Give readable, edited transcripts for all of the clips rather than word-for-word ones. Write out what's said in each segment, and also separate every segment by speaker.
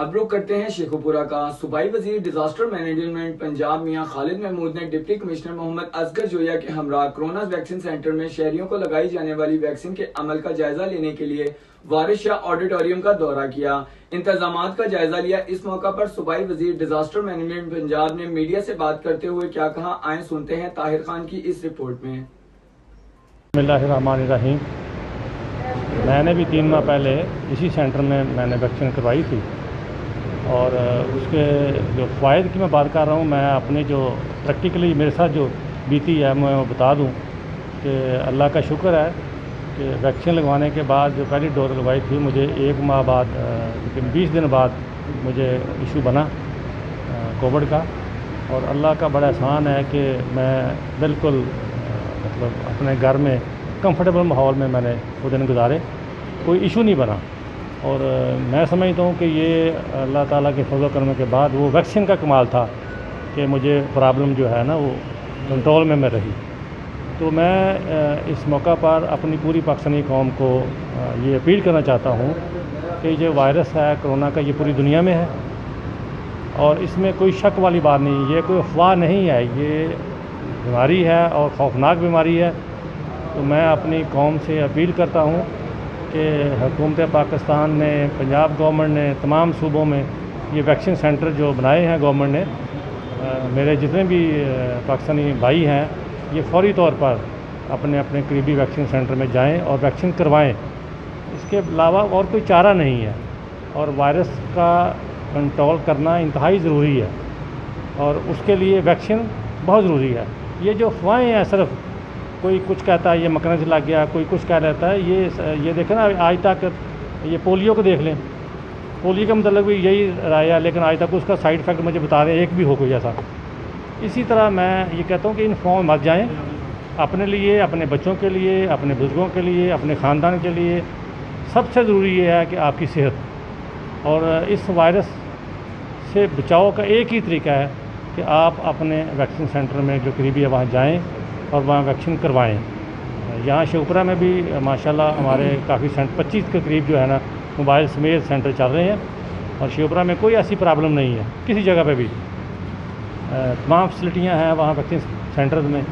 Speaker 1: अब रुख करते हैं शेखुपुरा का। सूबाई वजीर डिजास्टर मैनेजमेंट पंजाब मियां खालिद महमूद ने डिप्टी कमिश्नर मोहम्मद असगर जोया के हमरा कोरोना वैक्सीन सेंटर में शहरियों को लगाई जाने वाली वैक्सीन के अमल का जायजा लेने के लिए वारिस शाह ऑडिटोरियम का दौरा किया। इंतजामात का जायजा लिया। इस मौका पर सूबाई वजीर डिजास्टर मैनेजमेंट पंजाब ने मीडिया से बात करते हुए क्या कहा, आए सुनते हैं ताहिर खान की इस रिपोर्ट में।
Speaker 2: बिस्मिल्लाहिर्रहमानिर्रहीम। मैंने भी 3 माह पहले इसी सेंटर में मैंने वैक्सीन करवाई थी और उसके जो फ़ायदे की मैं बात कर रहा हूँ, मैं अपने जो प्रैक्टिकली मेरे साथ जो बीती है मैं वो बता दूँ कि अल्लाह का शुक्र है कि वैक्सीन लगवाने के बाद जो पहली डोज लगवाई थी मुझे 1 माह बाद लेकिन 20 दिन बाद मुझे इशू बना कोविड का। और अल्लाह का बड़ा एहसान है कि मैं बिल्कुल मतलब अपने घर में कंफर्टेबल माहौल में मैंने वो दिन गुजारे, कोई इशू नहीं बना। और मैं समझता हूँ कि ये अल्लाह ताला के फज़ल करने के बाद वो वैक्सीन का कमाल था कि मुझे प्रॉब्लम जो है ना वो कंट्रोल में मैं रही। तो मैं इस मौका पर अपनी पूरी पाकिस्तानी कौम को ये अपील करना चाहता हूँ कि जो वायरस है कोरोना का, ये पूरी दुनिया में है और इसमें कोई शक वाली बात नहीं, ये कोई अफवाह नहीं है, ये बीमारी है और ख़ौफनाक बीमारी है। तो मैं अपनी कौम से अपील करता हूँ कि हुकूमत पाकिस्तान ने, पंजाब गवर्नमेंट ने, तमाम सूबों में ये वैक्सीन सेंटर जो बनाए हैं गवर्नमेंट ने, मेरे जितने भी पाकिस्तानी भाई हैं ये फ़ौरी तौर पर अपने अपने करीबी वैक्सीन सेंटर में जाएं और वैक्सीन करवाएं। इसके अलावा और कोई चारा नहीं है और वायरस का कंट्रोल करना इंतहाई ज़रूरी है और उसके लिए वैक्सीन बहुत ज़रूरी है। ये जो अफवाहें हैं, सिर्फ कोई कुछ कहता है ये मकरंद से लग गया, कोई कुछ कह लेता है, ये देखें ना, आज तक ये पोलियो को देख लें, पोलियो का मतलब भी यही राय है, लेकिन आज तक उसका साइड इफ़ेक्ट मुझे बता दें एक भी हो कोई ऐसा। इसी तरह मैं ये कहता हूँ कि इन फॉर्म मत जाएं, अपने लिए, अपने बच्चों के लिए, अपने बुजुर्गों के लिए, अपने ख़ानदान के लिए सबसे ज़रूरी ये है कि आपकी सेहत। और इस वायरस से बचाव का एक ही तरीका है कि आप अपने वैक्सीन सेंटर में जो करीबी है वहाँ जाएँ और वहाँ वैक्सीन करवाएं। यहाँ शेखुपुरा में भी माशाल्लाह हमारे काफ़ी सेंटर 25 के करीब जो है ना मोबाइल समेत सेंटर चल रहे हैं और शेखुपुरा में कोई ऐसी प्रॉब्लम नहीं है, किसी जगह पे भी तमाम फैसिलिटियाँ हैं वहाँ वैक्सीन सेंटर में।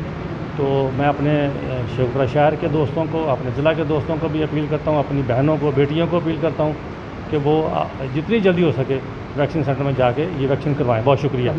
Speaker 2: तो मैं अपने शेखुपुरा शहर के दोस्तों को, अपने ज़िला के दोस्तों को भी अपील करता हूँ, अपनी बहनों को, बेटियों को अपील करता हूँ कि वो जितनी जल्दी हो सके वैक्सीन सेंटर में जाके ये वैक्सीन करवाएँ। बहुत शुक्रिया।